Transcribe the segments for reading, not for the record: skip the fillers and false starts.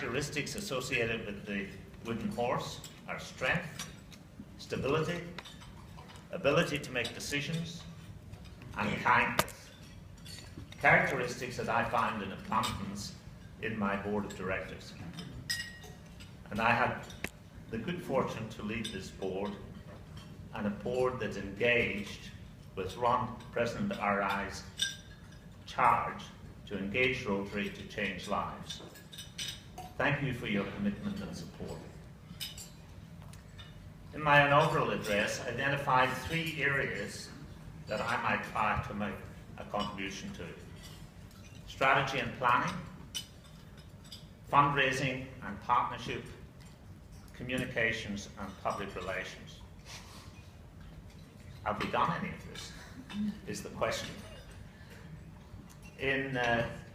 characteristics associated with the wooden horse are strength, stability, ability to make decisions, and kindness. Characteristics that I found in abundance in my board of directors. And I had the good fortune to lead this board, and a board that's engaged with President RI's charge to engage Rotary to change lives. Thank you for your commitment and support. In my inaugural address, I identified 3 areas that I might try to make a contribution to: strategy and planning, fundraising and partnership, communications and public relations. Have we done any of this, is the question. In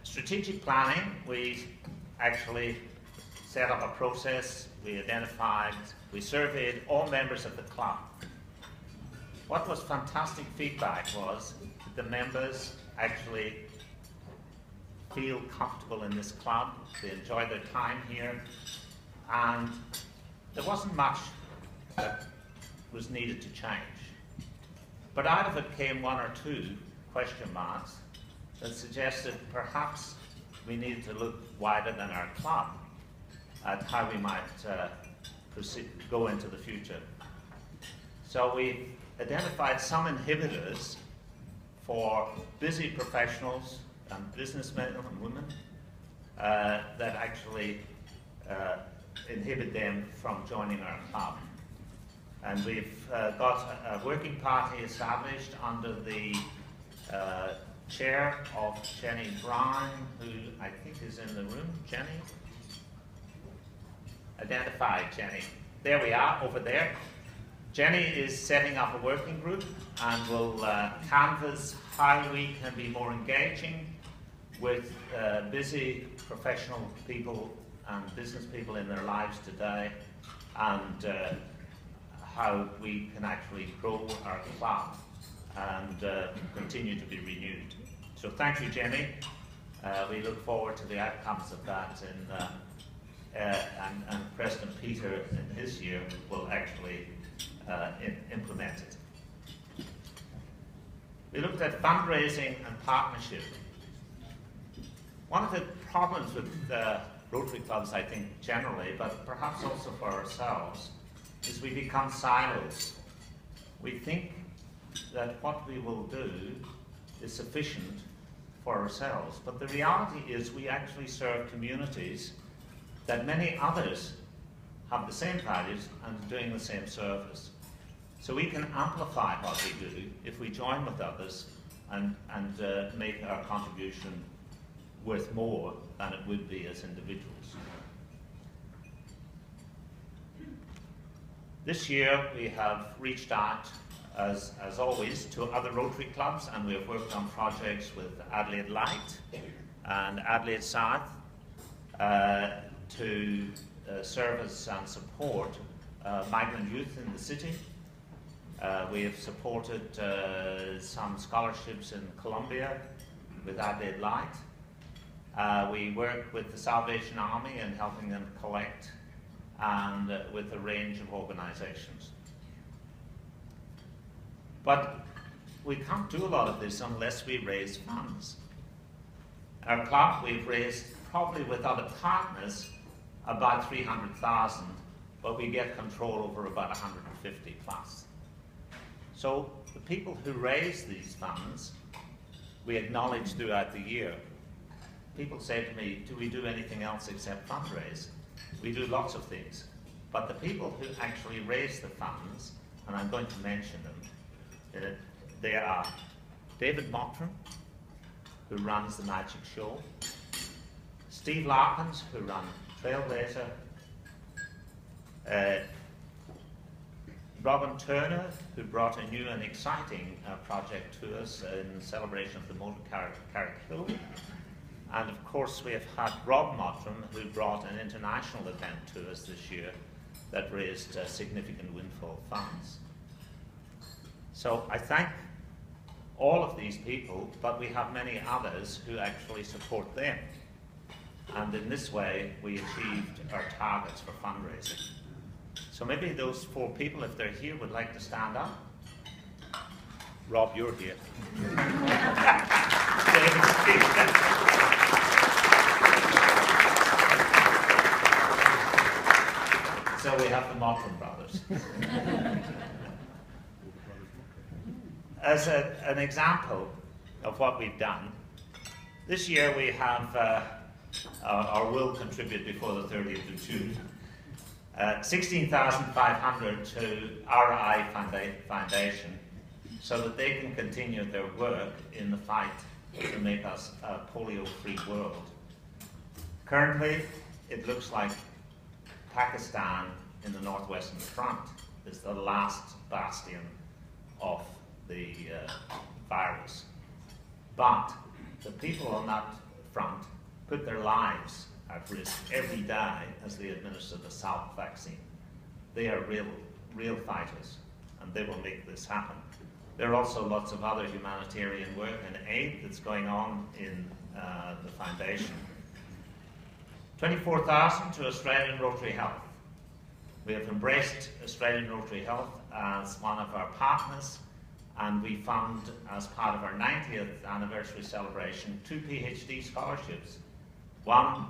strategic planning, we actually set up a process. We surveyed all members of the club. What was fantastic feedback was that the members actually feel comfortable in this club, they enjoy their time here, and there wasn't much that was needed to change. But out of it came 1 or 2 question marks that suggested perhaps we needed to look wider than our club at how we might go into the future. So we identified some inhibitors for busy professionals and businessmen and women that actually inhibit them from joining our club. And we've got a working party established under the chair of Jenny Brown, who I think is in the room. Jenny? Identify Jenny. There we are, over there. Jenny is setting up a working group and will canvass how we can be more engaging with busy professional people and business people in their lives today, and how we can actually grow our club and continue to be renewed. So thank you, Jenny. We look forward to the outcomes of that, and President Peter in his year will actually implement it. We looked at fundraising and partnership. One of the problems with Rotary clubs, I think generally, but perhaps also for ourselves, is we become silos. We think that what we will do is sufficient for ourselves, but the reality is we actually serve communities that many others have the same values and are doing the same service. So we can amplify what we do if we join with others and make our contribution worth more than it would be as individuals. This year we have reached out, as always, to other Rotary clubs, and we have worked on projects with Adelaide Light and Adelaide South to service and support migrant youth in the city. We have supported some scholarships in Colombia with Adelaide Light. We work with the Salvation Army in helping them collect, and with a range of organizations. But we can't do a lot of this unless we raise funds. Our club, we've raised, probably with other partners, about 300,000, but we get control over about 150 plus. So the people who raise these funds, we acknowledge throughout the year. People say to me, do we do anything else except fundraise? We do lots of things. But the people who actually raise the funds, and I'm going to mention them, they are David Mottram, who runs the Magic Show, Steve Larkins, who runs Trailblazer, Robin Turner, who brought a new and exciting project to us in celebration of the Motor Carrick-Hill. And of course we have had Rob Mottram, who brought an international event to us this year that raised significant windfall funds. So I thank all of these people, but we have many others who actually support them. and in this way we achieved our targets for fundraising. So maybe those 4 people, if they're here, would like to stand up. Rob, you're here. So we have the Motley brothers. As an example of what we've done, this year we have, or will contribute before the 30th of June, 16,500 to RI Foundation so that they can continue their work in the fight to make us a polio-free world. Currently, it looks like Pakistan in the Northwestern Front is the last bastion of the virus. But the people on that front put their lives at risk every day as they administer the Salk vaccine. They are real fighters, and they will make this happen. There are also lots of other humanitarian work and aid that's going on in the foundation. 24,000 to Australian Rotary Health. We have embraced Australian Rotary Health as one of our partners, and we fund, as part of our 90th anniversary celebration, 2 PhD scholarships. One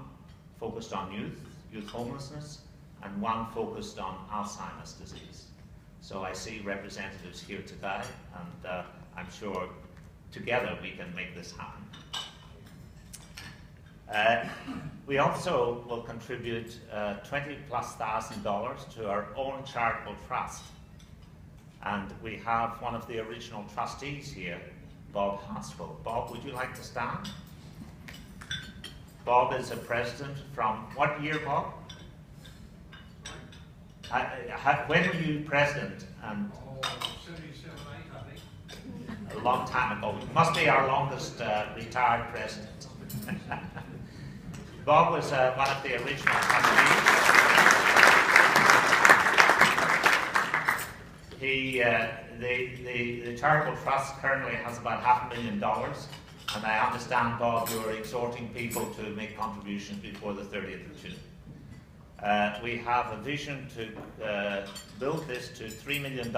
focused on youth homelessness, and one focused on Alzheimer's disease. So I see representatives here today, and I'm sure together we can make this happen. We also will contribute $20,000+ to our own charitable trust. And we have one of the original trustees here, Bob Haskell. Bob, would you like to stand? Bob is a president from what year, Bob? When were you president? And 77, 8, I think. a long time ago. You must be our longest retired president. Bob was one of the original trustees. The charitable trust currently has about $500,000, and I understand, Bob, you're exhorting people to make contributions before the 30th of June. We have a vision to build this to $3 million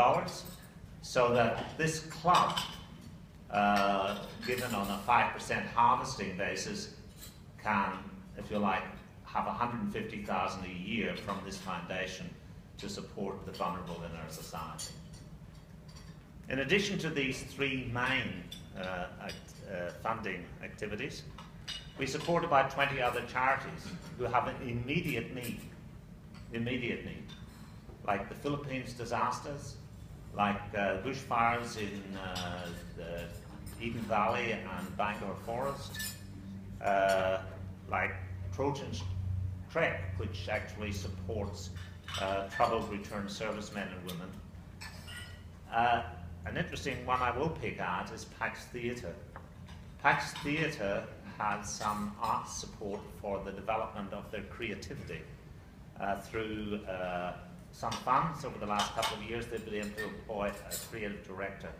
so that this club, given on a 5% harvesting basis, can, if you like, have $150,000 a year from this foundation to support the vulnerable in our society. In addition to these 3 main funding activities, we support about 20 other charities who have an immediate need, like the Philippines disasters, like bushfires in the Eden Valley and Bangor Forest, like Trojan's Trek, which actually supports troubled returned servicemen and women. An interesting one I will pick out is Pax Theatre. Pax Theatre has some art support for the development of their creativity through some funds. Over the last couple of years, they've been able to employ a creative director.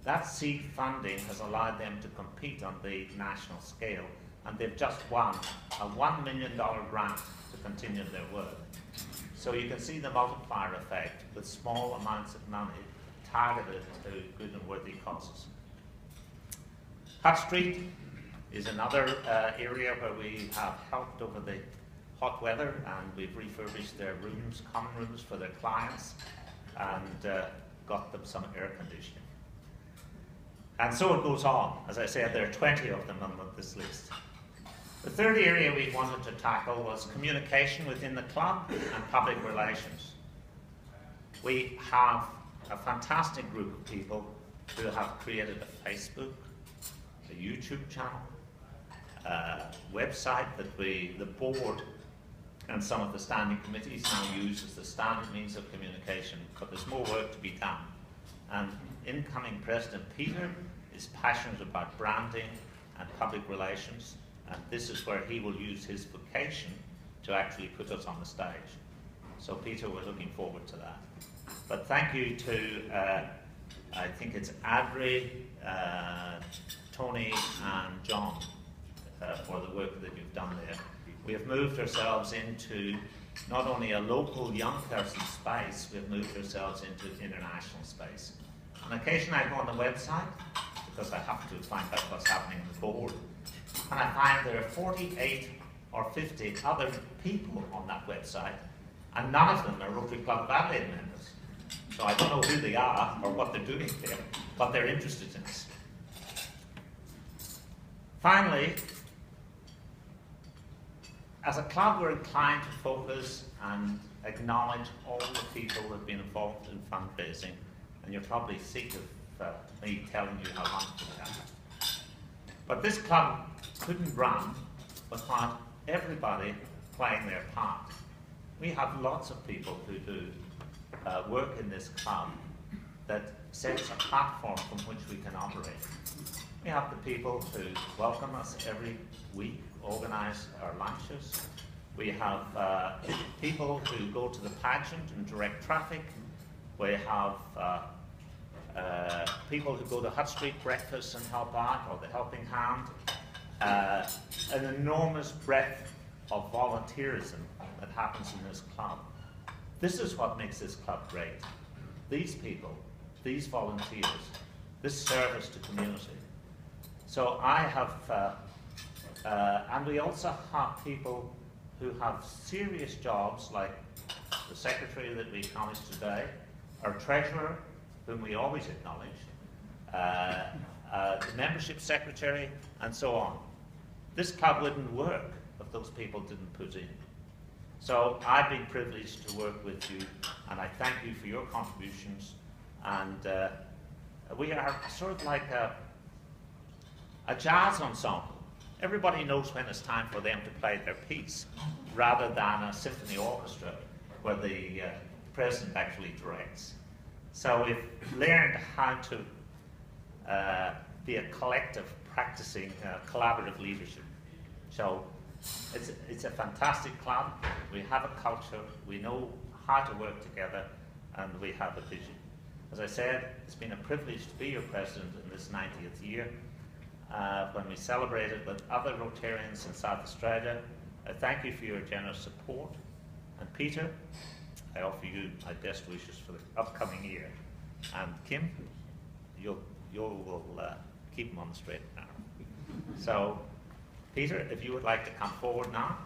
That seed funding has allowed them to compete on the national scale, and they've just won a $1 million grant to continue their work. So you can see the multiplier effect with small amounts of money targeted to good and worthy causes. Hut Street is another area where we have helped over the hot weather, and we've refurbished their rooms, common rooms for their clients, and got them some air conditioning. And so it goes on. As I said, there are 20 of them on this list. The third area we wanted to tackle was communication within the club and public relations. We have a fantastic group of people who have created a Facebook, a YouTube channel, a website that the board and some of the standing committees now use as the standard means of communication, but there's more work to be done. And incoming President Peter is passionate about branding and public relations, and this is where he will use his vocation to actually put us on the stage. So Peter, we're looking forward to that. But thank you to, I think it's Adri, Tony and John for the work that you've done there. We have moved ourselves into not only a local young person space, we have moved ourselves into international space. On occasion I go on the website, because I have to find out what's happening on the board, and I find there are 48 or 50 other people on that website, and none of them are Rotary Club of Adelaide members. So I don't know who they are or what they're doing there, but they're interested in us. Finally, as a club, we're inclined to focus and acknowledge all the people who have been involved in fundraising, and you're probably sick of me telling you how wonderful they are. But this club couldn't run without everybody playing their part. We have lots of people who do work in this club that sets a platform from which we can operate. We have the people who welcome us every week, organise our lunches. We have people who go to the pageant and direct traffic. We have people who go to Hut Street breakfast and help out, or the helping hand. An enormous breadth of volunteerism that happens in this club. This is what makes this club great. These people, these volunteers, this service to community. So I have, and we also have people who have serious jobs, like the secretary that we acknowledged today, our treasurer, whom we always acknowledge, the membership secretary, and so on. This club wouldn't work if those people didn't put in. So I've been privileged to work with you, and I thank you for your contributions. And we are sort of like a jazz ensemble. Everybody knows when it's time for them to play their piece, rather than a symphony orchestra where the president actually directs. So we've learned how to be a collective practicing collaborative leadership. So it's a fantastic club. We have a culture, we know how to work together, and we have a vision. As I said, it's been a privilege to be your president in this 90th year. When we celebrated with other Rotarians in South Australia, I thank you for your generous support. And Peter, I offer you my best wishes for the upcoming year. And Kim, you will keep them on the straight and narrow. So, Peter, if you would like to come forward now,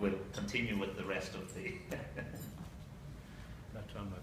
we'll continue with the rest of the... That's on my